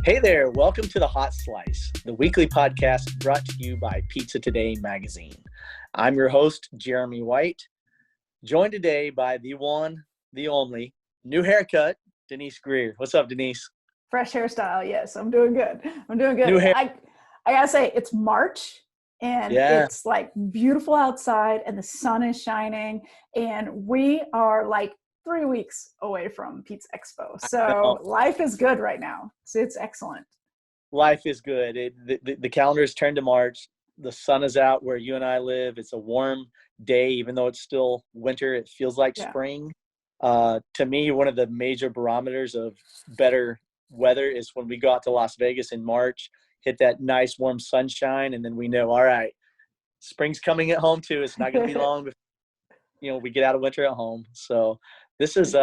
Hey there, welcome to The Hot Slice, the weekly podcast brought to you by Pizza Today magazine. I'm your host, Jeremy White, joined today by the one, the only, new haircut, Denise Greer. What's up, Denise? Fresh hairstyle, yes. I'm doing good. New hair. I gotta say, it's March and it's like beautiful outside and the sun is shining and we are like 3 weeks away from Pizza Expo. So life is good right now. So it's excellent. Life is good. The calendar is turned to March. The sun is out where you and I live. It's a warm day, even though it's still winter. It feels like spring. To me, one of the major barometers of better weather is when we go out to Las Vegas in March, hit that nice warm sunshine, and then we know, all right, spring's coming at home too. It's not going to be long before we get out of winter at home. So this is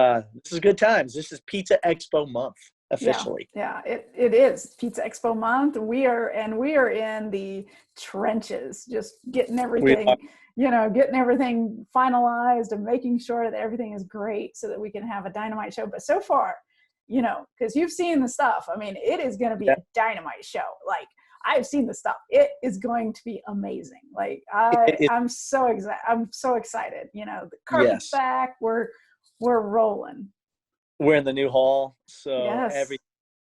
good times. This is Pizza Expo month officially. Yeah, it is Pizza Expo month. We are in the trenches, just getting everything, getting everything finalized and making sure that everything is great so that we can have a dynamite show. But so far, because you've seen the stuff. I mean, it is going to be a dynamite show. Like, I've seen the stuff. It is going to be amazing. Like, I'm so excited. The carpet's back. We're rolling. We're in the new hall, so everything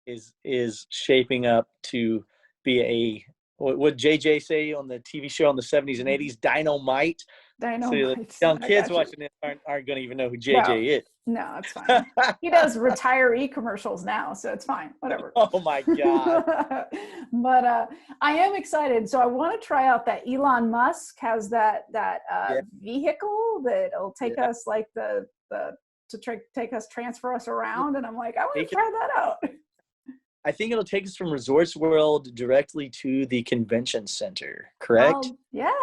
is shaping up to be what JJ say on the TV show in the 70s and 80s, dynamite. So the young kids watching this aren't going to even know who JJ is. No, it's fine. He does retiree commercials now, so it's fine. Whatever. Oh my God. But I am excited. So I want to try out that Elon Musk has that vehicle that'll take us like transfer us around, and I'm like, I want to try that out. I think it'll take us from Resorts World directly to the convention center, correct?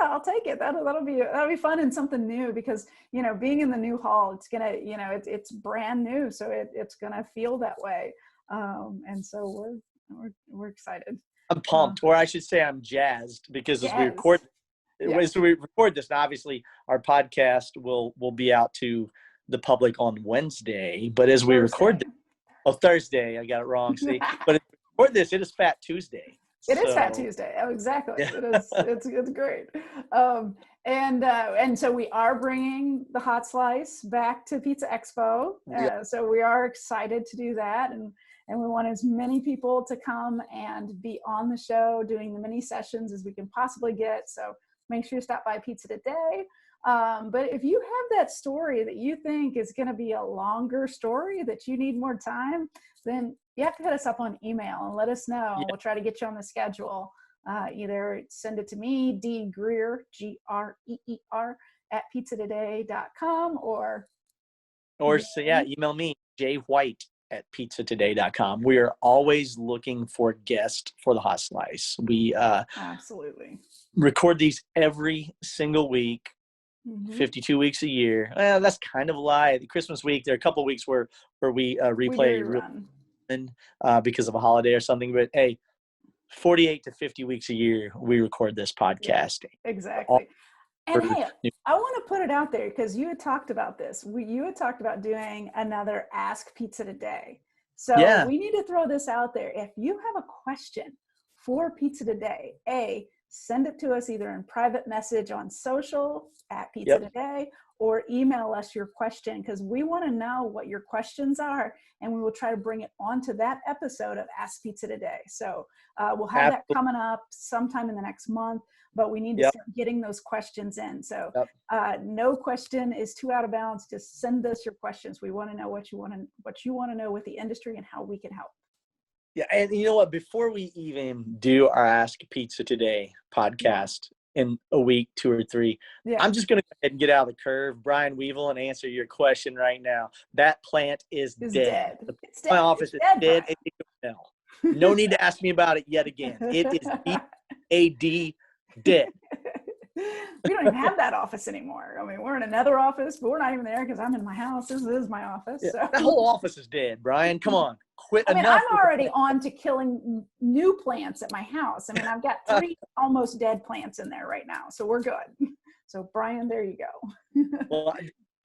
I'll take it. That'll be fun and something new, because being in the new hall, it's gonna it's brand new, so it's gonna feel that way, and so we're excited. I'm pumped, or I should say I'm jazzed, because as we record this, and obviously our podcast will be out to the public on Wednesday, but as we record this, Thursday, I got it wrong, see, but for this, it is Fat Tuesday. It is Fat Tuesday. Oh, exactly. Yeah. It is. It's great. And so we are bringing the Hot Slice back to Pizza Expo. So we are excited to do that, and we want as many people to come and be on the show doing the mini sessions as we can possibly get. So make sure you stop by Pizza Today. But if you have that story that you think is going to be a longer story, that you need more time, then you have to hit us up on email and let us know. We'll try to get you on the schedule. Either send it to me, dgreer, Greer, @pizzatoday.com, or email me, jwhite@pizzatoday.com. We are always looking for guests for the Hot Slice. We absolutely record these every single week. 52 weeks a year. That's kind of a lie. The Christmas week, there are a couple of weeks where we replay because of a holiday or something. But hey, 48 to 50 weeks a year, we record this podcast. Yeah, exactly. And hey, I want to put it out there, because you had talked about this. You had talked about doing another Ask Pizza Today. So we need to throw this out there. If you have a question for Pizza Today, send it to us either in private message on social @Pizza Today, or email us your question, because we want to know what your questions are, and we will try to bring it onto that episode of Ask Pizza Today. So we'll have that coming up sometime in the next month, but we need to start getting those questions in. So no question is too out of bounds. Just send us your questions. We want to know what you want to know with the industry and how we can help. Yeah, and you know what? Before we even do our Ask Pizza Today podcast in a week, 2 or 3, I'm just going to go ahead and get out of the curve, Brian Weevil, and answer your question right now. That plant is dead. My office is dead. No need to ask me about it yet again. It is D-A-D, dead. We don't even have that office anymore. I mean, we're in another office, but we're not even there because I'm in my house. This is my office. Yeah, so. The whole office is dead, Brian. Come on. Quit. I'm already on to killing new plants at my house. I mean, I've got 3 almost dead plants in there right now. So we're good. So, Brian, there you go. Well,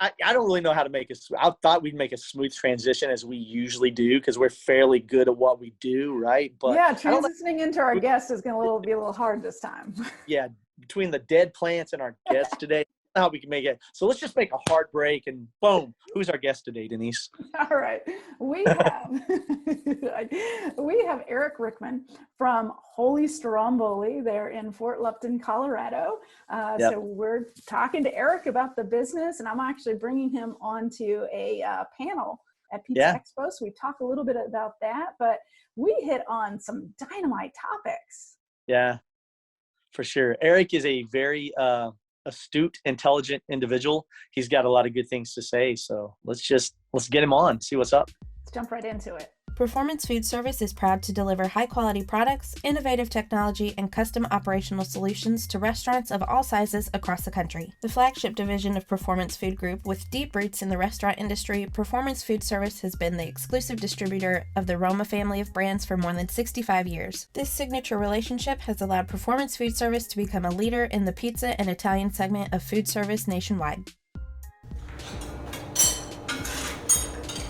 I don't really know how to make I thought we'd make a smooth transition as we usually do because we're fairly good at what we do, right? But yeah, transitioning into our guest is going to be a little hard this time. Yeah, between the dead plants and our guest today, how we can make it. So let's just make a hard break and boom. Who's our guest today, Denise? All right. We have Eric Rickman from Holy Stromboli. They're in Fort Lupton, Colorado. Yep. So we're talking to Eric about the business, and I'm actually bringing him onto a panel at Pizza Expo. So we talk a little bit about that, but we hit on some dynamite topics. Yeah, for sure. Eric is a very astute, intelligent individual. He's got a lot of good things to say. So let's get him on, see what's up. Let's jump right into it. Performance Food Service is proud to deliver high-quality products, innovative technology, and custom operational solutions to restaurants of all sizes across the country. The flagship division of Performance Food Group, with deep roots in the restaurant industry, Performance Food Service has been the exclusive distributor of the Roma family of brands for more than 65 years. This signature relationship has allowed Performance Food Service to become a leader in the pizza and Italian segment of food service nationwide.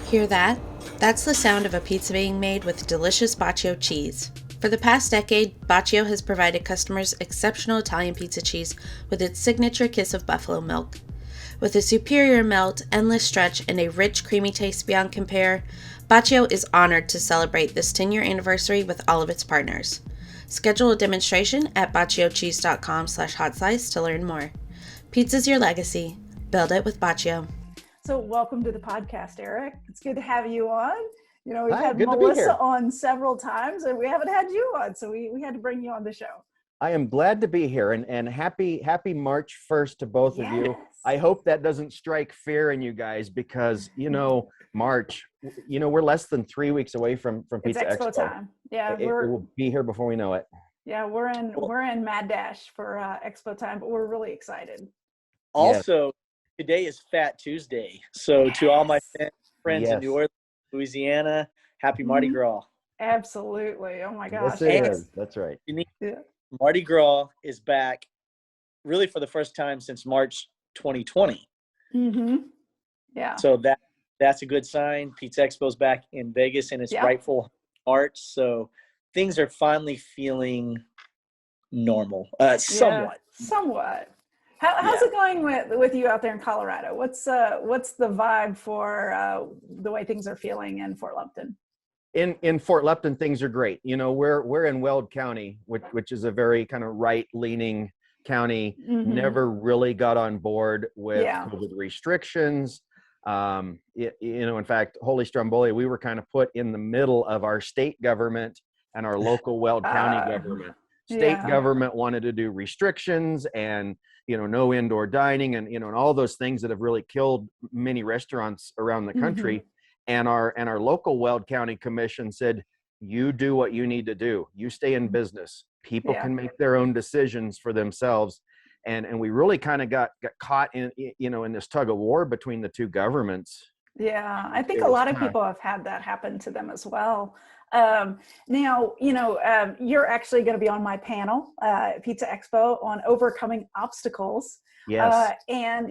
Hear that? That's the sound of a pizza being made with delicious Baccio cheese. For the past decade, Baccio has provided customers exceptional Italian pizza cheese with its signature kiss of buffalo milk. With a superior melt, endless stretch, and a rich, creamy taste beyond compare, Baccio is honored to celebrate this 10-year anniversary with all of its partners. Schedule a demonstration at bacciocheese.com/hotslice to learn more. Pizza's your legacy. Build it with Baccio. So welcome to the podcast, Eric. It's good to have you on. You know, we've had good Melissa on several times and we haven't had you on. So we had to bring you on the show. I am glad to be here and happy March 1st to both of you. I hope that doesn't strike fear in you guys because, March, we're less than 3 weeks away from Pizza Expo time. Yeah. It will be here before we know it. Yeah. We're in mad dash for Expo time, but we're really excited. Also, today is Fat Tuesday. So to all my friends in New Orleans, Louisiana, happy Mardi Gras. Absolutely. Oh my gosh. Yes, it is. That's right. Mardi Gras is back really for the first time since March 2020. Mm-hmm. Yeah. So that's a good sign. Pizza Expo's back in Vegas in its rightful March. So things are finally feeling normal. Somewhat. How's it going with you out there in Colorado? What's the vibe for the way things are feeling in Fort Lupton? In Fort Lupton, things are great. We're in Weld County, which is a very kind of right-leaning county. Mm-hmm. Never really got on board with COVID restrictions. In fact, Holy Stromboli, we were kind of put in the middle of our state government and our local Weld County government. State government wanted to do restrictions and no indoor dining and and all those things that have really killed many restaurants around the country. Mm-hmm. And our local Weld County Commission said, you do what you need to do. You stay in business. People can make their own decisions for themselves. And we really kind of got caught in this tug of war between the two governments. Yeah, I think a lot of people have had that happen to them as well. Now, you're actually going to be on my panel, Pizza Expo, on overcoming obstacles. Yes. And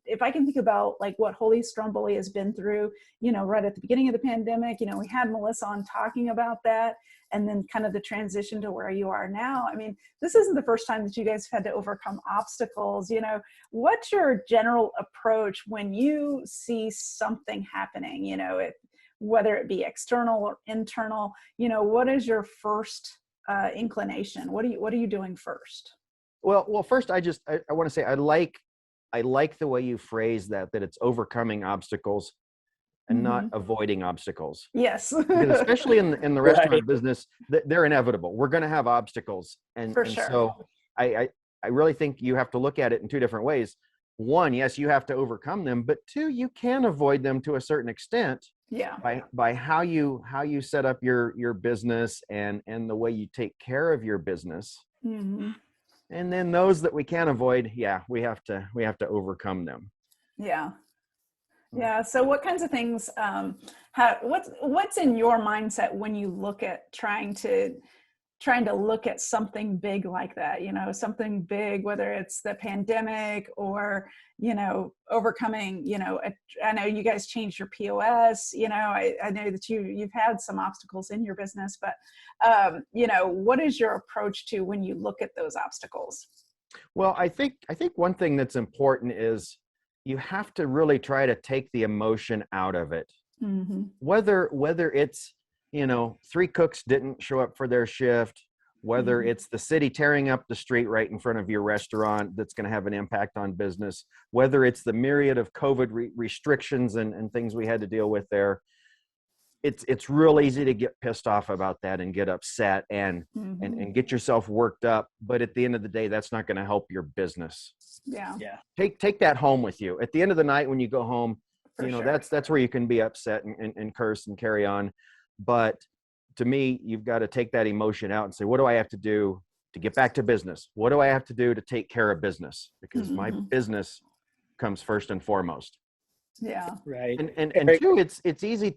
if I can think about like what Holy Stromboli has been through, right at the beginning of the pandemic, we had Melissa on talking about that, and then kind of the transition to where you are now. I mean, this isn't the first time that you guys have had to overcome obstacles. What's your general approach when you see something happening, whether it be external or internal, what is your first inclination? What are you doing first? Well, first I want to say I like the way you phrase that it's overcoming obstacles and not avoiding obstacles. Yes. Because especially in the restaurant business, they're inevitable. We're going to have obstacles. And sure. So I really think you have to look at it in two different ways. One, yes, you have to overcome them, but two, you can avoid them to a certain extent. Yeah. By how you set up your business and the way you take care of your business. Mm-hmm. And then those that we can avoid, we have to overcome them. Yeah. Yeah. So what kinds of things, what's in your mindset when you look at trying to trying to look at something big like that, something big, whether it's the pandemic or, overcoming, I know you guys changed your POS, I know that you've had some obstacles in your business, but, what is your approach to when you look at those obstacles? Well, I think one thing that's important is you have to really try to take the emotion out of it. Mm-hmm. Whether it's, 3 cooks didn't show up for their shift, whether mm-hmm. it's the city tearing up the street right in front of your restaurant that's going to have an impact on business, whether it's the myriad of COVID restrictions and things we had to deal with there. It's real easy to get pissed off about that and get upset and get yourself worked up. But at the end of the day, that's not going to help your business. Yeah. Take that home with you. At the end of the night, when you go home, sure. that's where you can be upset and curse and carry on. But to me, you've got to take that emotion out and say, what do I have to do to get back to business? What do I have to do to take care of business? Because my business comes first and foremost. Yeah. Right. And two, it's easy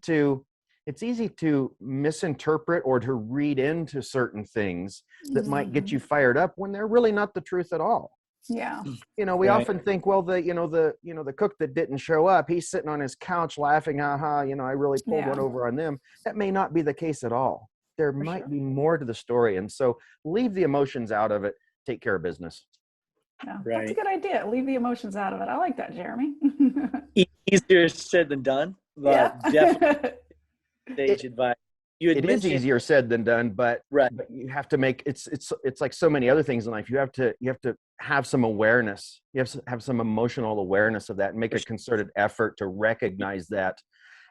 to misinterpret or to read into certain things that might get you fired up when they're really not the truth at all. Yeah. We often think, well, the cook that didn't show up, he's sitting on his couch laughing, I really pulled one over on them. That may not be the case at all. There might be more to the story. And so leave the emotions out of it. Take care of business. Yeah, that's a good idea. Leave the emotions out of it. I like that, Jeremy. Easier said than done, but definitely sage advice. It is easier said than done, but you have to make it's like so many other things in life. You have to have some awareness. You have to have some emotional awareness of that and make a concerted effort to recognize that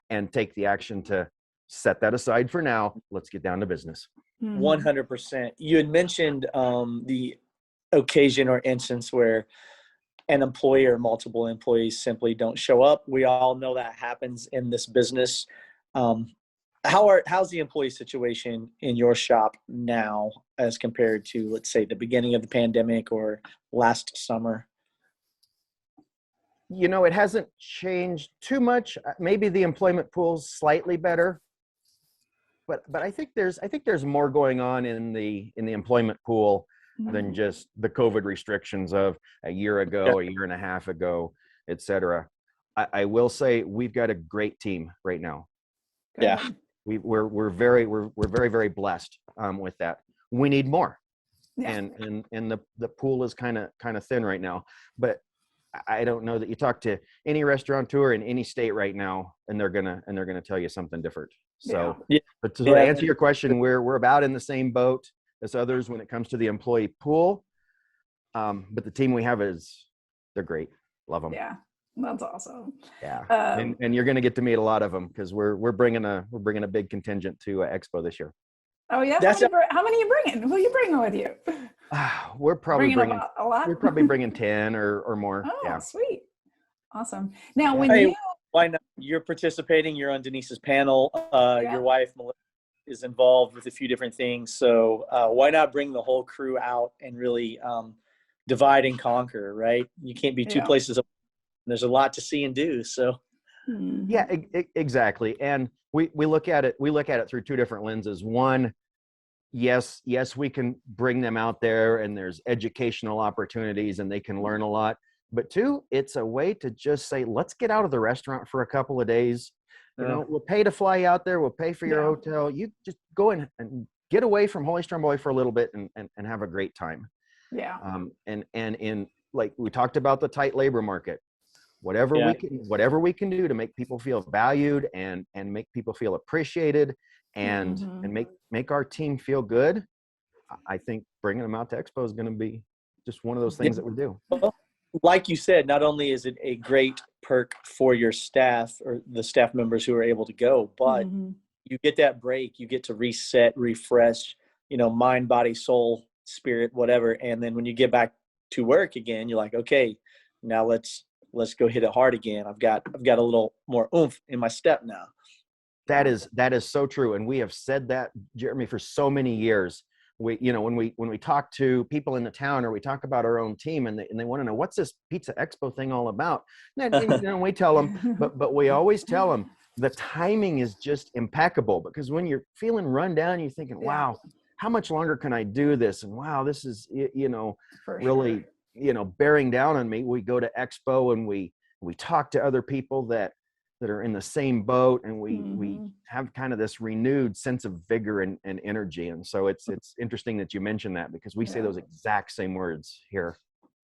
and take the action to set that aside for now. Let's get down to business. 100%. You had mentioned the occasion or instance where an employee or multiple employees simply don't show up. We all know that happens in this business. How's the employee situation in your shop now as compared to, let's say, the beginning of the pandemic or last summer? It hasn't changed too much. Maybe the employment pool's slightly better, but I think there's more going on in the employment pool than just the COVID restrictions of a year ago, a year and a half ago, et cetera. I will say we've got a great team right now. Yeah. We're very, very blessed with that. We need more, and the pool is kind of thin right now. But I don't know that you talk to any restaurateur in any state right now, and they're gonna tell you something different. So, but to answer your question, we're about in the same boat as others when it comes to the employee pool. But the team we have they're great. Love them. Yeah. That's awesome. Yeah, and you're going to get to meet a lot of them because we're bringing a big contingent to Expo this year. Oh yeah, how many are you bringing? Who are you bringing with you? We're probably bringing a lot. We're probably bringing 10 or more. Oh, yeah. Sweet, awesome. Now, why not? You're participating. You're on Denise's panel. Your wife Melissa is involved with a few different things. So why not bring the whole crew out and really divide and conquer? Right? You can't be two places. There's a lot to see and do. So yeah, exactly. And we look at it through two different lenses. One, yes, we can bring them out there and there's educational opportunities and they can learn a lot. But two, it's a way to just say, let's get out of the restaurant for a couple of days. We'll pay to fly out there. We'll pay for your hotel. You just go in and get away from Holy Stromboli for a little bit and have a great time. Yeah. And in, like we talked about, the tight labor market. Whatever we can do to make people feel valued and make people feel appreciated and make our team feel good, I think bringing them out to Expo is going to be just one of those things that we do. Well, like you said, not only is it a great perk for your staff or the staff members who are able to go, but you get that break, you get to reset, refresh, mind, body, soul, spirit, whatever. And then when you get back to work again, you're like, okay, now let's go hit it hard again. I've got a little more oomph in my step now. That is so true. And we have said that, Jeremy, for so many years. When we talk to people in the town or we talk about our own team and they want to know, what's this Pizza Expo thing all about? And we tell them, but we always tell them the timing is just impeccable, because when you're feeling run down, you're thinking, wow, how much longer can I do this? And wow, this is, For really, sure. bearing down on me. We go to Expo and we talk to other people that are in the same boat, and we have kind of this renewed sense of vigor and energy. And so it's interesting that you mentioned that, because we say those exact same words here.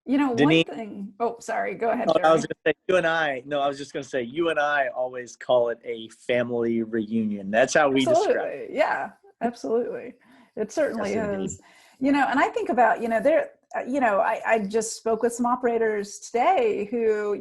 One thing. Oh, sorry. Go ahead, Jeremy. I was going to say I was just going to say you and I always call it a family reunion. That's how we describe it. Yeah, absolutely. It certainly is. And I think about, I just spoke with some operators today who,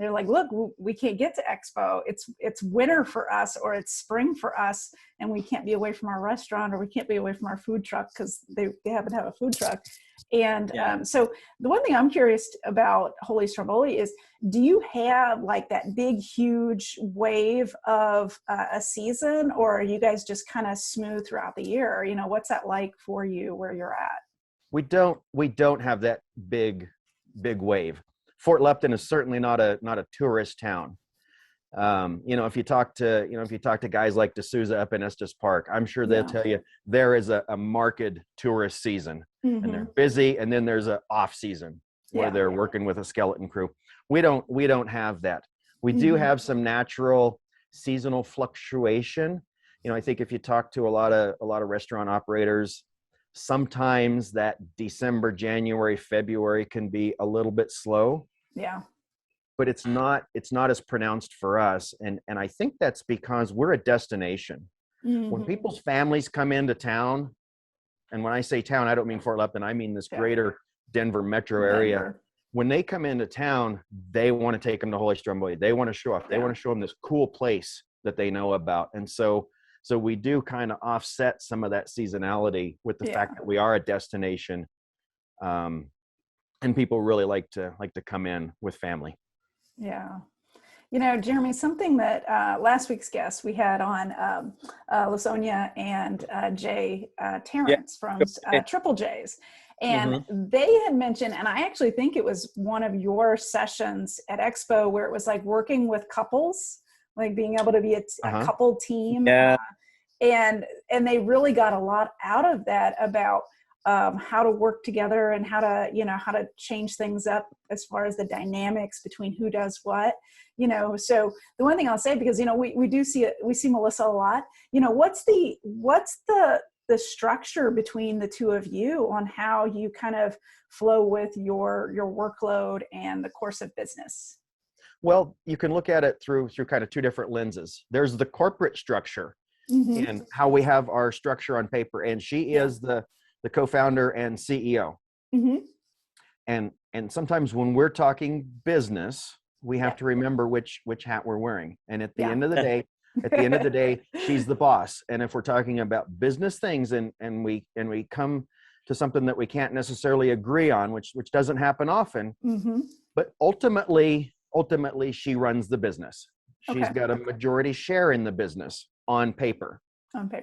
they're like, look, we can't get to Expo. It's winter for us, or it's spring for us, and we can't be away from our restaurant, or we can't be away from our food truck because they happen to have a food truck. And so the one thing I'm curious about Holy Stromboli is, do you have like that big, huge wave of a season, or are you guys just kind of smooth throughout the year? What's that like for you where you're at? We don't have that big wave. Fort Lupton is certainly not a tourist town. If you talk to guys like D'Souza up in Estes Park, I'm sure they'll tell you there is a marked tourist season, and they're busy, and then there's a off season where they're working with a skeleton crew. We don't have that. We do have some natural seasonal fluctuation. I think if you talk to a lot of restaurant operators, sometimes that December, January, February can be a little bit slow. Yeah. But it's not as pronounced for us. And I think that's because we're a destination. When people's families come into town, and when I say town, I don't mean Fort Lupton, I mean this greater Denver metro area. When they come into town, they want to take them to Holy Stromboli. They want to show off. They want to show them this cool place that they know about. And so we do kind of offset some of that seasonality with the fact that we are a destination. And people really like to come in with family. Yeah. Jeremy, something that last week's guest we had on Lasonia and Jay Terrence from Triple J's. And they had mentioned, and I actually think it was one of your sessions at Expo where it was like working with couples, like being able to be a couple team. Yeah. And they really got a lot out of that about how to work together and how to change things up as far as the dynamics between who does what, so the one thing I'll say, because, we see Melissa a lot, what's the structure between the two of you on how you kind of flow with your workload and the course of business? Well, you can look at it through kind of two different lenses. There's the corporate structure and how we have our structure on paper. And she is the co-founder and CEO. And sometimes when we're talking business, we have to remember which hat we're wearing. And at the end of the day, she's the boss. And if we're talking about business things and we come to something that we can't necessarily agree on, which doesn't happen often, but ultimately she runs the business. She's got a majority share in the business on paper. Okay.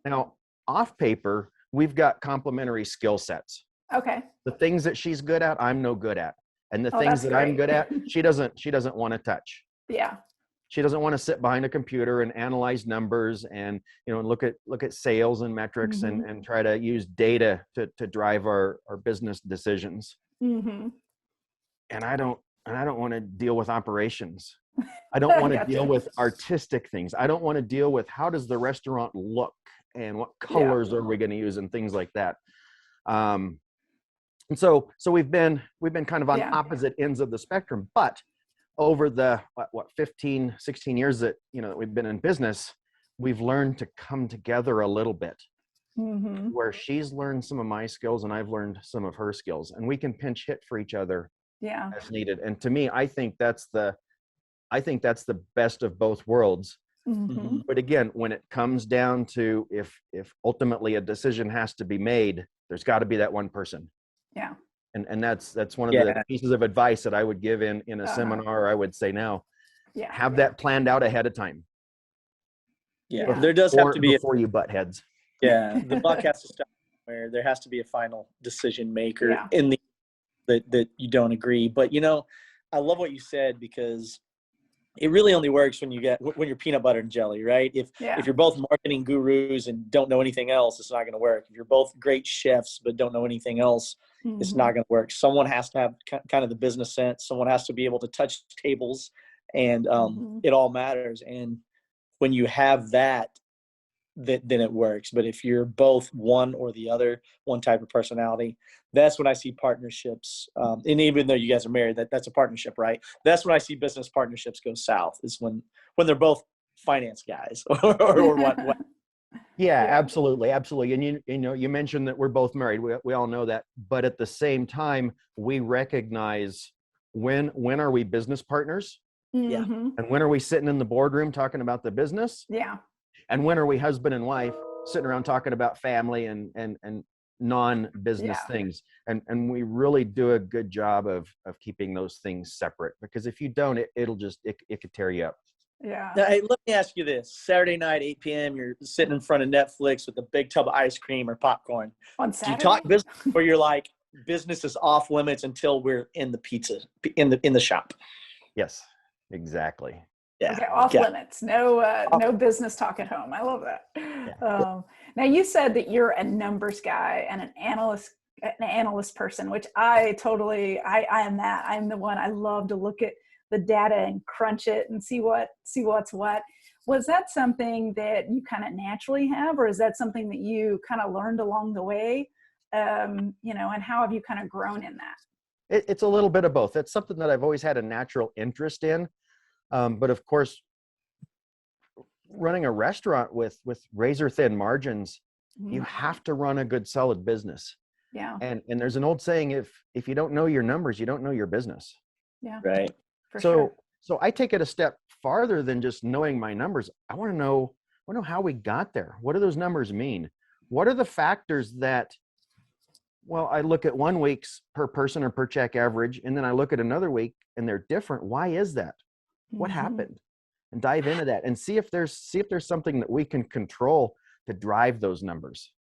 Now, off paper, we've got complementary skill sets. Okay. The things that she's good at, I'm no good at. And the things that I'm good at, she doesn't want to touch. Yeah. She doesn't want to sit behind a computer and analyze numbers and, look at sales and metrics and try to use data to drive our business decisions. And I don't want to deal with operations. I don't want to deal with artistic things. I don't want to deal with how does the restaurant look and what colors are we going to use and things like that. And so we've been kind of on opposite ends of the spectrum, but over the 15, 16 years that we've been in business, we've learned to come together a little bit, where she's learned some of my skills and I've learned some of her skills, and we can pinch hit for each other as needed. And to me, I think that's the best of both worlds. But again, when it comes down to if ultimately a decision has to be made, there's got to be that one person. Yeah. And that's one of the pieces of advice that I would give in a seminar. I would say now, have that planned out ahead of time. Yeah. There does have to be before you butt heads. Yeah. The buck has to stop where there has to be a final decision maker in the that you don't agree. But I love what you said, because it really only works when you're peanut butter and jelly, right? If you're both marketing gurus and don't know anything else, it's not going to work. If you're both great chefs but don't know anything else, it's not going to work. Someone has to have kind of the business sense. Someone has to be able to touch tables, and it all matters. And when you have that, then it works. But if you're both one or the other, one type of personality, that's when I see partnerships. And even though you guys are married, that's a partnership, right? That's when I see business partnerships go south, is when they're both finance guys or what. Yeah, absolutely. And you mentioned that we're both married. We all know that. But at the same time, we recognize when are we business partners? Yeah. And when are we sitting in the boardroom talking about the business? Yeah. And when are we husband and wife sitting around talking about family and non-business things? And we really do a good job of keeping those things separate, because if you don't, it could tear you up. Yeah. Now, hey, let me ask you this. Saturday night, 8 p.m., you're sitting in front of Netflix with a big tub of ice cream or popcorn. On Saturday? Do you talk business, or you're like, business is off limits until we're in the pizza, in the shop? Yes, exactly. Yeah. Okay, off limits. No business talk at home. I love that. Yeah. Now, you said that you're a numbers guy and an analyst person, which I am that. I'm the one. I love to look at the data and crunch it and see what's what. Was that something that you kind of naturally have, or is that something that you kind of learned along the way? And how have you kind of grown in that? It's a little bit of both. It's something that I've always had a natural interest in. But of course, running a restaurant with razor thin margins, you have to run a good, solid business. Yeah. And there's an old saying, if you don't know your numbers, you don't know your business. Yeah. Right. So I take it a step farther than just knowing my numbers. I want to know how we got there. What do those numbers mean? What are the factors that, well, I look at 1 week's per person or per check average, and then I look at another week and they're different. Why is that? What happened? And dive into that and see if there's something that we can control to drive those numbers.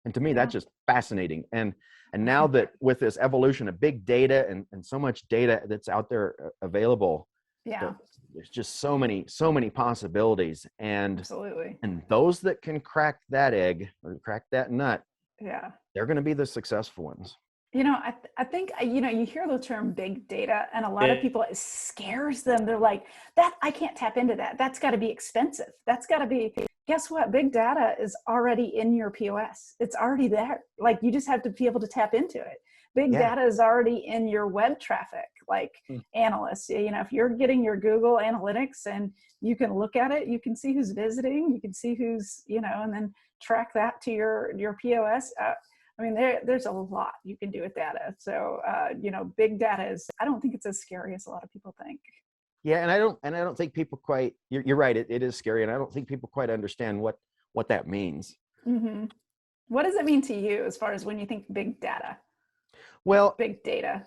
And to me, that's just fascinating. And now that with this evolution of big data and so much data that's out there available, there's just so many possibilities. And absolutely. And those that can crack that egg or crack that nut, they're going to be the successful ones. I think, you hear the term big data, and a lot of people, it scares them. They're like, that I can't tap into that. That's got to be expensive. That's got to be, guess what? Big data is already in your POS. It's already there. Like, you just have to be able to tap into it. Big data is already in your web traffic, like analysts. If you're getting your Google Analytics and you can look at it, you can see who's visiting, you can see who's, and then track that to your POS. I mean, there's a lot you can do with data. So, big data I don't think it's as scary as a lot of people think. Yeah. And I don't think people quite, you're right. It is scary. And I don't think people quite understand what that means. Mm-hmm. What does it mean to you as far as when you think big data? Well, big data,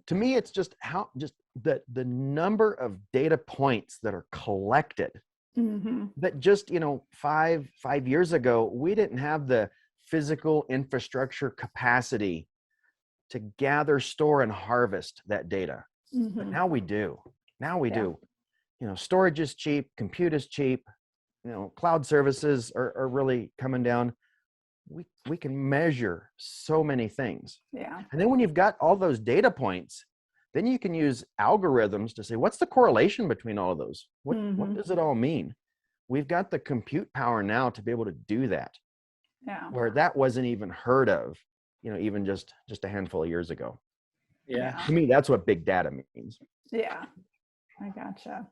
to me, it's just the number of data points that are collected. That just, 5 years ago, we didn't have the physical infrastructure capacity to gather, store, and harvest that data. But now we do. Storage is cheap, compute is cheap, cloud services are really coming down. We can measure so many things. Yeah. And then when you've got all those data points, then you can use algorithms to say, what's the correlation between all of those? What does it all mean? We've got the compute power now to be able to do that. Yeah. Where that wasn't even heard of, even just a handful of years ago. Yeah. To me, that's what big data means. Yeah. I gotcha.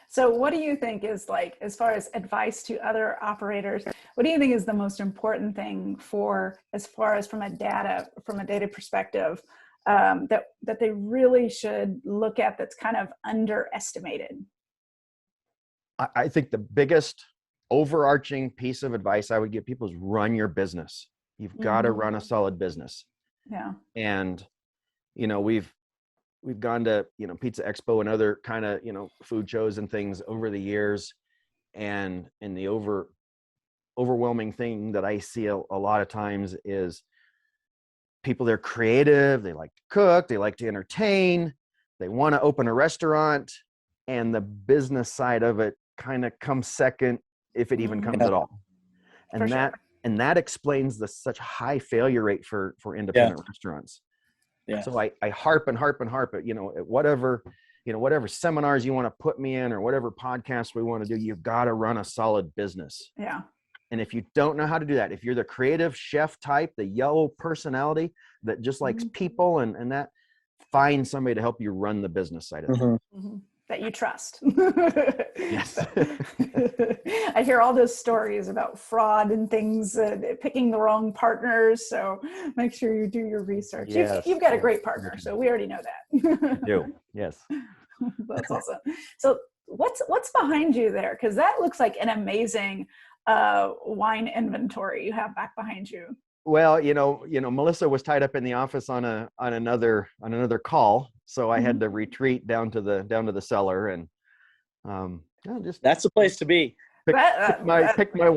So what do you think is, like, as far as advice to other operators, what do you think is the most important thing as far as from a data perspective, that they really should look at that's kind of underestimated? I think the biggest overarching piece of advice I would give people is run your business. You've got to run a solid business. Yeah. And, we've gone to, Pizza Expo and other kind of, food shows and things over the years. And the overwhelming thing that I see a lot of times is people, they're creative. They like to cook. They like to entertain. they want to open a restaurant, and the business side of it kind of comes second, if it even comes at all. And that explains the such high failure rate for independent restaurants. Yeah. So I harp and harp and harp at, at whatever seminars you want to put me in, or whatever podcast we want to do, you've got to run a solid business. Yeah. And if you don't know how to do that, if you're the creative chef type, the yellow personality that just likes people and that, find somebody to help you run the business side of it. Mm-hmm. That you trust. Yes. I hear all those stories about fraud and things, picking the wrong partners. So make sure you do your research. Yes. You've got a great partner, so we already know that. I do. Yes. That's awesome. So what's behind you there? Because that looks like an amazing wine inventory you have back behind you. Well, Melissa was tied up in the office on another call, so I had to retreat down to the cellar, and that's the place to be. Pick my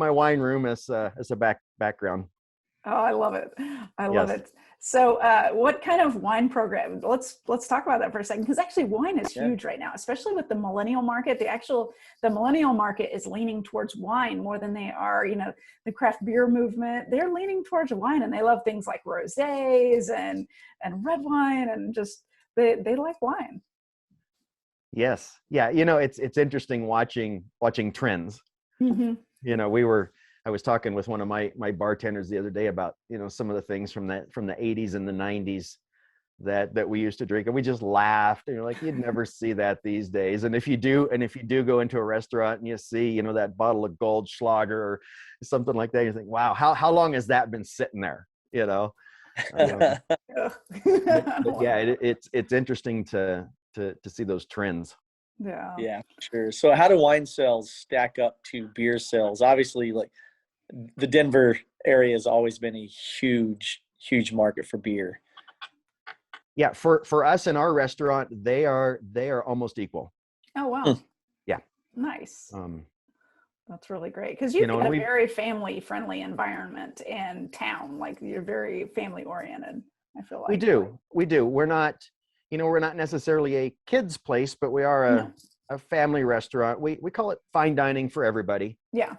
wine room as a background. Oh, I love it. I love it. So what kind of wine program? Let's talk about that for a second, because actually wine is huge right now, especially with the millennial market. The millennial market is leaning towards wine more than they are, the craft beer movement. They're leaning towards wine, and they love things like rosés and red wine, and just they like wine. Yes. Yeah. It's interesting watching trends. Mm-hmm. I was talking with one of my bartenders the other day about, some of the things from the 80s and the 90s that we used to drink, and we just laughed, and you're like, you'd never see that these days. And if you do go into a restaurant and you see, that bottle of Goldschlager or something like that, you think, wow, how long has that been sitting there? But yeah, it's interesting to see those trends. Yeah, sure. So how do wine sales stack up to beer sales? Obviously, like the Denver area has always been a huge market for beer. Yeah, for us in our restaurant, they are almost equal. Oh wow. Yeah. Nice. That's really great, because you've got a very family friendly environment in town. Like, you're very family oriented, I feel like. We do. We're not necessarily a kids place, but we are a family restaurant. We call it fine dining for everybody. Yeah.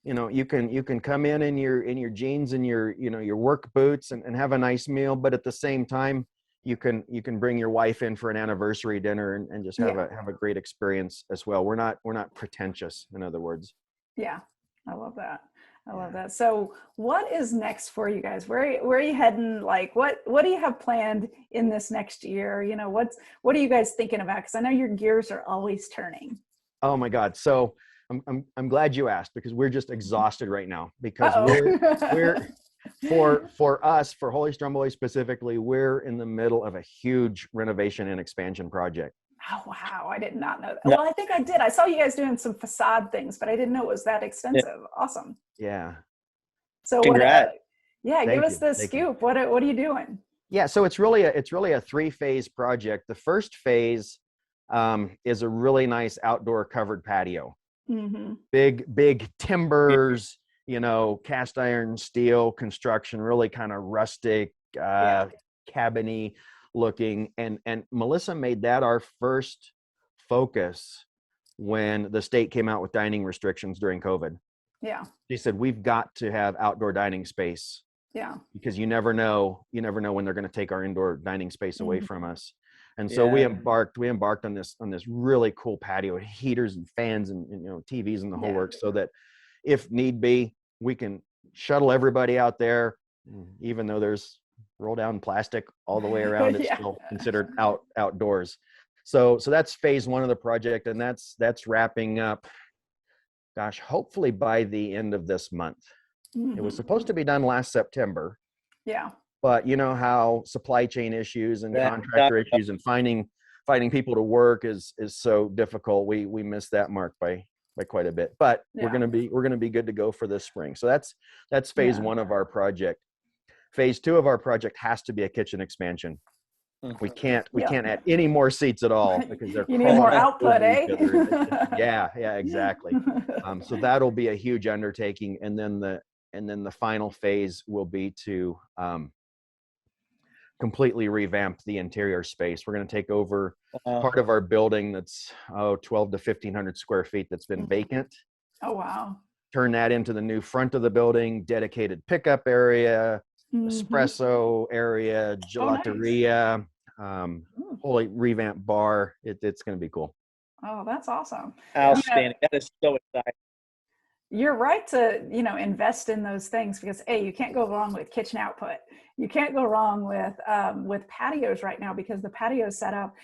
You can come in your jeans and your work boots and have a nice meal, but at the same time, you can bring your wife in for an anniversary dinner and just have a great experience as well. We're not pretentious, in other words. Yeah. I love that. So what is next for you guys? Where are you heading? Like, what do you have planned in this next year? What are you guys thinking about? Because I know your gears are always turning. Oh my God. So I'm glad you asked, because we're just exhausted right now, because we're for us, for Holy Stromboli specifically, we're in the middle of a huge renovation and expansion project. Oh, wow. I did not know that. Well, I think I did. I saw you guys doing some facade things, but I didn't know it was that extensive. Awesome. Yeah. So Congrats. Give us the scoop. What are you doing? Yeah. So it's really a 3-phase project. The first phase is a really nice outdoor covered patio. Mm-hmm. Big timbers, cast iron, steel construction, really kind of rustic, cabiny looking. And Melissa made that our first focus when the state came out with dining restrictions during COVID. Yeah. She said, we've got to have outdoor dining space. Yeah. Because you never know when they're going to take our indoor dining space away from us. And so we embarked on this really cool patio with heaters and fans and TVs and the whole works, so that if need be, we can shuttle everybody out there, even though there's roll down plastic all the way around. It's still considered outdoors. So that's phase 1 of the project, and that's wrapping up. Gosh, hopefully by the end of this month. Mm-hmm. It was supposed to be done last September. Yeah. But you know how supply chain issues and contractor issues and finding people to work is so difficult. We missed that mark by quite a bit. But we're gonna be good to go for this spring. So that's phase 1 of our project. Phase 2 of our project has to be a kitchen expansion. We can't add any more seats at all, because they're you need more output, eh? Yeah, exactly. So that'll be a huge undertaking, and then the final phase will be to completely revamp the interior space. We're going to take over part of our building that's 12 to 1,500 square feet that's been vacant. Oh, wow. Turn that into the new front of the building, dedicated pickup area, espresso area, gelateria, wholly revamped bar. It's going to be cool. Oh, that's awesome. Outstanding. That is so exciting. You're right to, invest in those things because you can't go wrong with kitchen output. You can't go wrong with patios right now because the patio setup,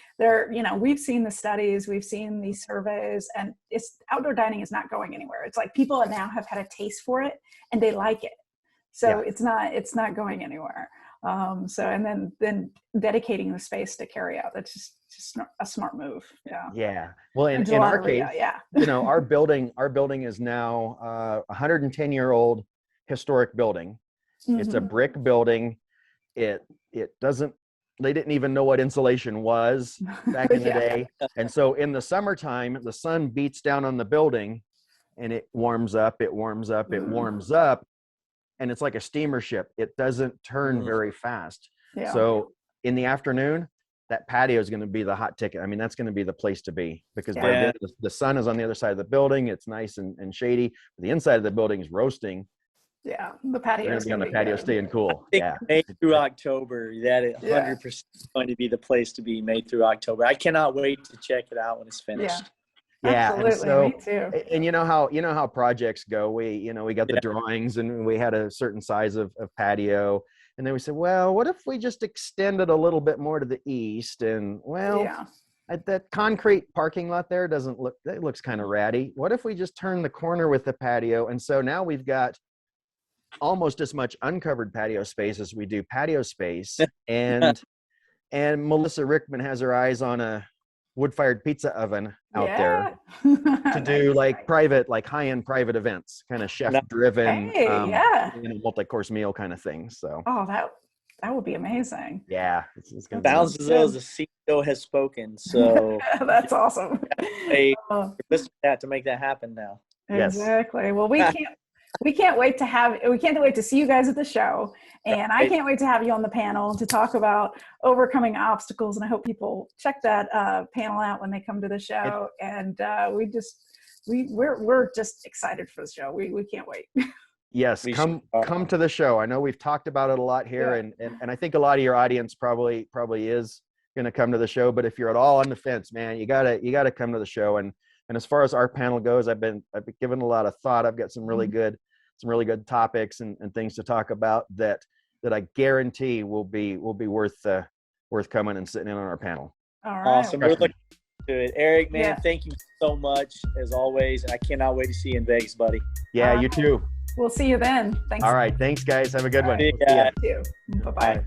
we've seen the studies, we've seen these surveys, and outdoor dining is not going anywhere. It's like people now have had a taste for it and they like it. So it's not going anywhere. And then dedicating the space to carry out, that's just a smart move. Yeah. Well, in our case, our building is now a 110-year-old historic building. It's a brick building. They didn't even know what insulation was back in the day. And so in the summertime, the sun beats down on the building and it warms up, it warms up, it warms up. And it's like a steamer ship. It doesn't turn very fast. Yeah. So in the afternoon, that patio is going to be the hot ticket. I mean, that's going to be the place to be because by then the sun is on the other side of the building. It's nice and shady. The inside of the building is roasting. Yeah, the patio is on the patio staying cool. May through October, that is 100% going to be the place to be. May through October. I cannot wait to check it out when it's finished. Yeah, absolutely. Me too. And you know how projects go. We got the drawings and we had a certain size of patio, and then we said, well, what if we just extend it a little bit more to the east? And that concrete parking lot there it looks kind of ratty. What if we just turn the corner with the patio? And so now we've got almost as much uncovered patio space as we do patio space. And Melissa Rickman has her eyes on a wood-fired pizza oven out there to do private, high-end private events, kind of chef-driven, multi-course meal kind of thing. So that would be amazing. Yeah, it's gonna sounds as though the CEO has spoken. So that's awesome. To make that happen now. Exactly. Well, we can't wait to see you guys at the show. And I can't wait to have you on the panel to talk about overcoming obstacles. And I hope people check that panel out when they come to the show. And we're just excited for the show. We can't wait. Yes, come to the show. I know we've talked about it a lot here, and I think a lot of your audience probably is going to come to the show. But if you're at all on the fence, man, you gotta come to the show. And as far as our panel goes, I've been given a lot of thought. I've got some really good topics and things to talk about that I guarantee will be worth coming and sitting in on our panel. All right. Awesome. We're looking to it. Eric, man, thank you so much as always. And I cannot wait to see you in Vegas, buddy. Yeah, you too. We'll see you then. Thanks. All right. Thanks, guys. Have a good one. See you. Bye-bye. Bye.